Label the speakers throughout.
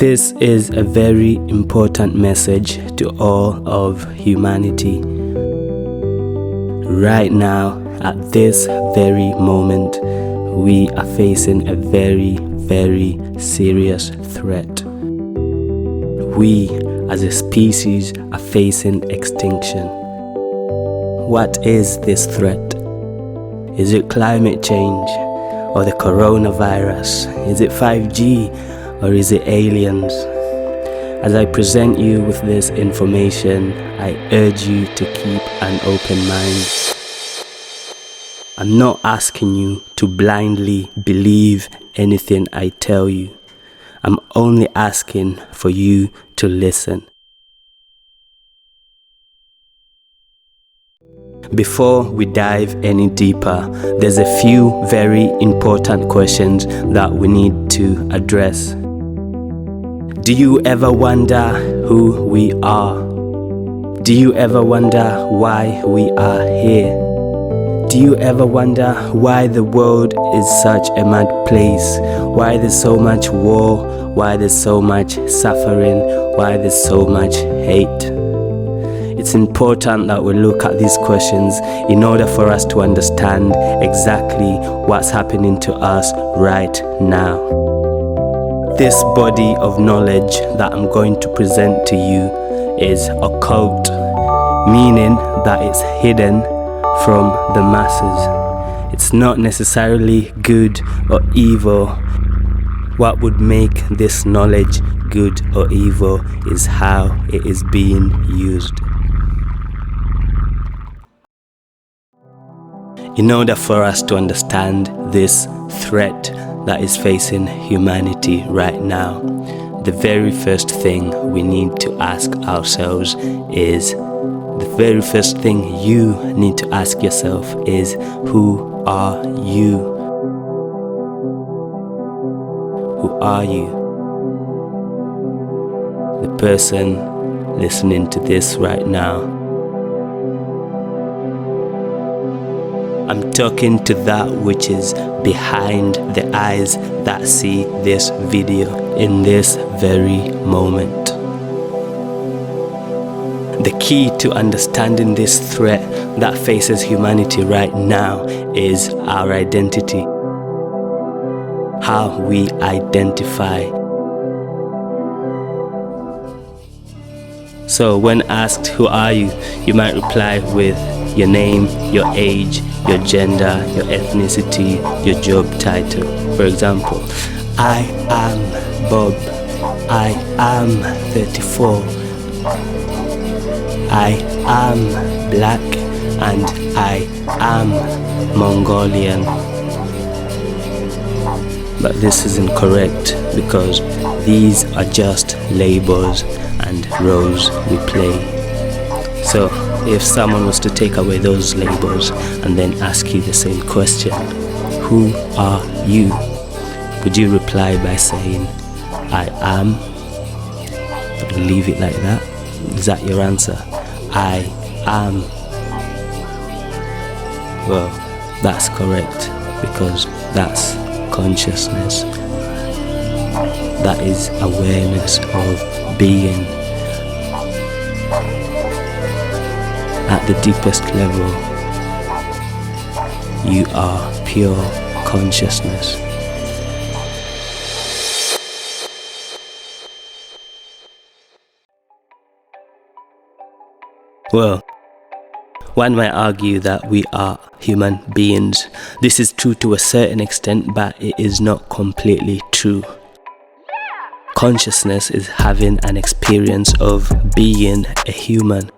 Speaker 1: This is a very important message to all of humanity. Right now, at this very moment, we are facing a very, very serious threat. We, as a species, are facing extinction. What is this threat? Is it climate change or the coronavirus? Is it 5G or is it aliens? As I present you with this information, I urge you to keep an open mind. I'm not asking you to blindly believe anything I tell you. I'm only asking for you to listen. Before we dive any deeper, there's a few very important questions that we need to address. Do you ever wonder who we are? Do you ever wonder why we are here? Do you ever wonder why the world is such a mad place? Why there's so much war? Why there's so much suffering? Why there's so much hate? It's important that we look at these questions in order for us to understand exactly what's happening to us right now. This body of knowledge that I'm going to present to you is occult, meaning that it's hidden from the masses. It's not necessarily good or evil. What would make this knowledge good or evil is how it is being used. In order for us to understand this threat that is facing humanity right now, the very first thing we need to ask ourselves is, the very first thing you need to ask yourself is, who are you? Who are you? The person listening to this right now. I'm talking to that which is behind the eyes that see this video in this very moment. The key to understanding this threat that faces humanity right now is our identity. How we identify. So when asked, who are you? You might reply with your name, your age, your gender, your ethnicity, your job title. For example, I am Bob. I am 34. I am black and I am Mongolian. But this is incorrect because these are just labels and roles we play. So if someone was to take away those labels and then ask you the same question, who are you? Would you reply by saying, I am? Leave it like that? Is that your answer? I am. Well, that's correct because that's consciousness. That is awareness of being. At the deepest level, you are pure consciousness. Well, one might argue that we are human beings. This is true to a certain extent, but it is not completely true. Consciousness is having an experience of being a human.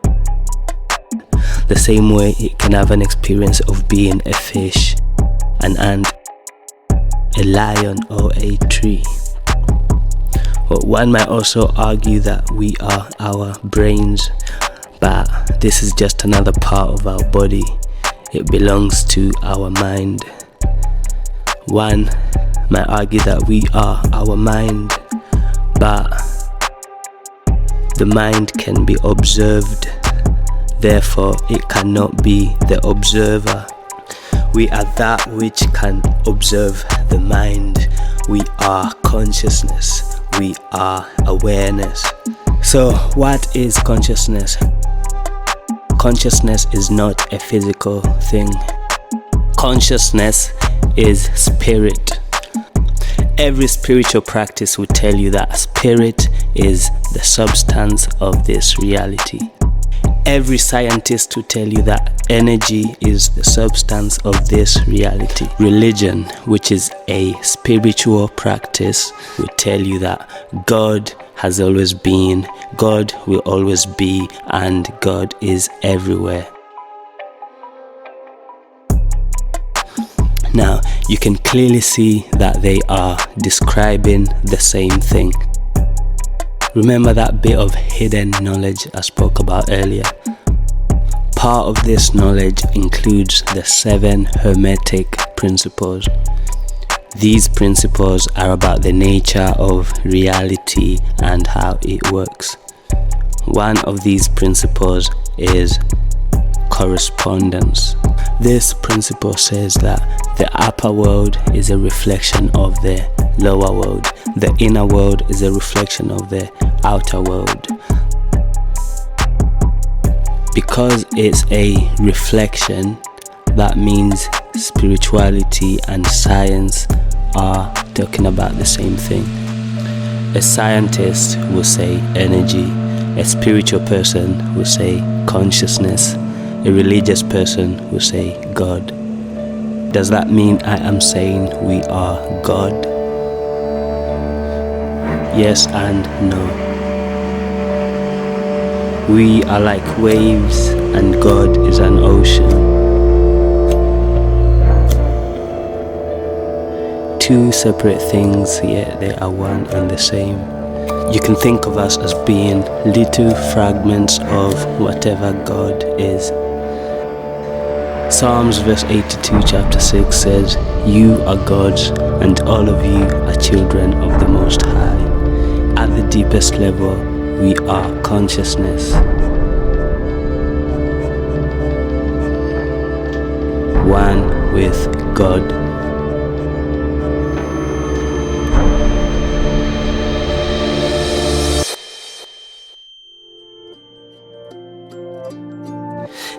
Speaker 1: The same way it can have an experience of being a fish, an ant, a lion or a tree. But one might also argue that we are our brains, but this is just another part of our body. It belongs to our mind. One might argue that we are our mind, but the mind can be observed. Therefore, it cannot be the observer. We are that which can observe the mind. We are consciousness. we are awareness. So what is consciousness? Consciousness is not a physical thing. Consciousness is spirit. Every spiritual practice will tell you that spirit is the substance of this reality. Every scientist will tell you that energy is the substance of this reality. Religion, which is a spiritual practice, will tell you that God has always been, God will always be, and God is everywhere. Now, you can clearly see that they are describing the same thing. Remember that bit of hidden knowledge I spoke about earlier? Part of this knowledge includes the 7 Hermetic principles. These principles are about the nature of reality and how it works. One of these principles is correspondence. This principle says that the upper world is a reflection of the lower world. The inner world is a reflection of the outer world. Because it's a reflection, that means spirituality and science are talking about the same thing. A scientist will say energy, a spiritual person will say consciousness, a religious person will say God. Does that mean I am saying we are God? Yes and no. We are like waves and God is an ocean. Two separate things, yet they are one and the same. You can think of us as being little fragments of whatever God is. Psalms verse 82 chapter 6 says, "You are gods and all of you are children of the Most High." At the deepest level, we are consciousness. One with God.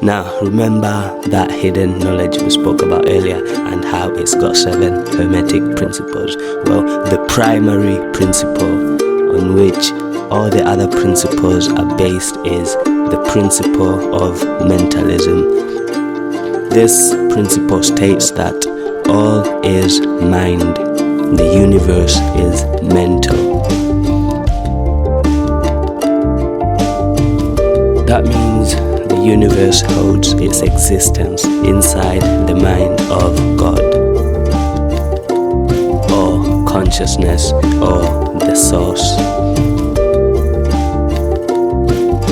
Speaker 1: Now, remember that hidden knowledge we spoke about earlier and how it's got 7 Hermetic principles. Well, the primary principle on which all the other principles are based is the principle of mentalism. This principle states that all is mind. The universe is mental. That means the universe holds its existence inside the mind of God, or consciousness, or the source.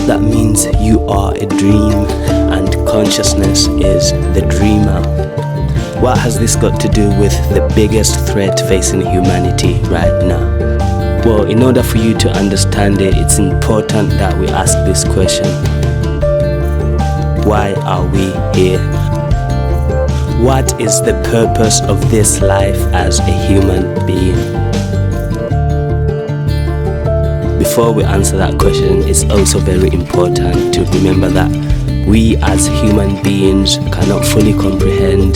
Speaker 1: That means you are a dream and consciousness is the dreamer. What has this got to do with the biggest threat facing humanity right now? Well, in order for you to understand it, it's important that we ask this question. Why are we here? What is the purpose of this life as a human being? Before we answer that question, it's also very important to remember that we as human beings cannot fully comprehend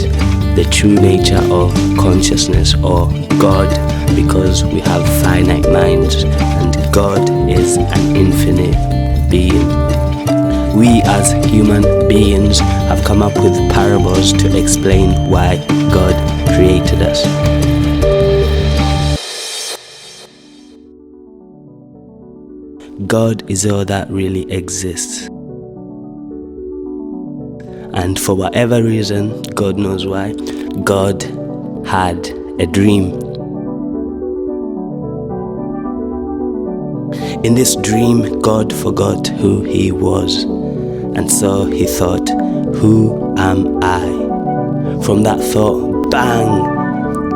Speaker 1: the true nature of consciousness or God because we have finite minds and God is an infinite being. We as human beings have come up with parables to explain why God created us. God is all that really exists. And for whatever reason, God knows why, God had a dream. In this dream, God forgot who he was. And so he thought, who am I? From that thought, bang,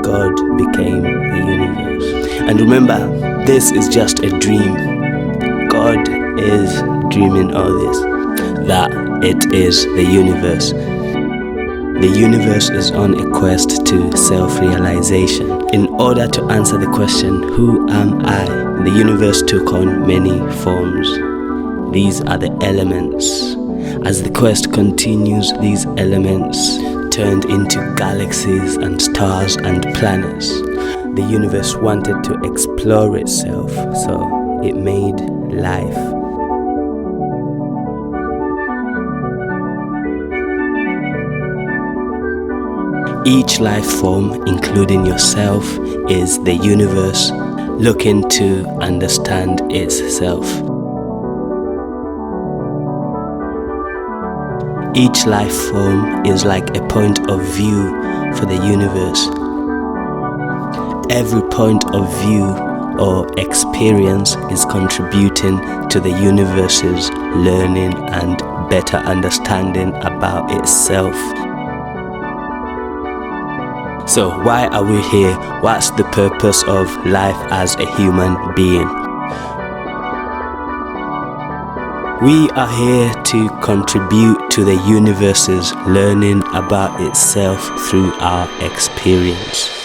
Speaker 1: God became the universe. And remember, this is just a dream. God is dreaming all this, that it is the universe. The universe is on a quest to self-realization. In order to answer the question, who am I? The universe took on many forms. These are the elements. As the quest continues, these elements turned into galaxies and stars and planets. The universe wanted to explore itself, so it made life. Each life form, including yourself, is the universe looking to understand itself. Each life form is like a point of view for the universe. Every point of view or experience is contributing to the universe's learning and better understanding about itself. So why are we here? What's the purpose of life as a human being? We are here to contribute to the universe's learning about itself through our experience.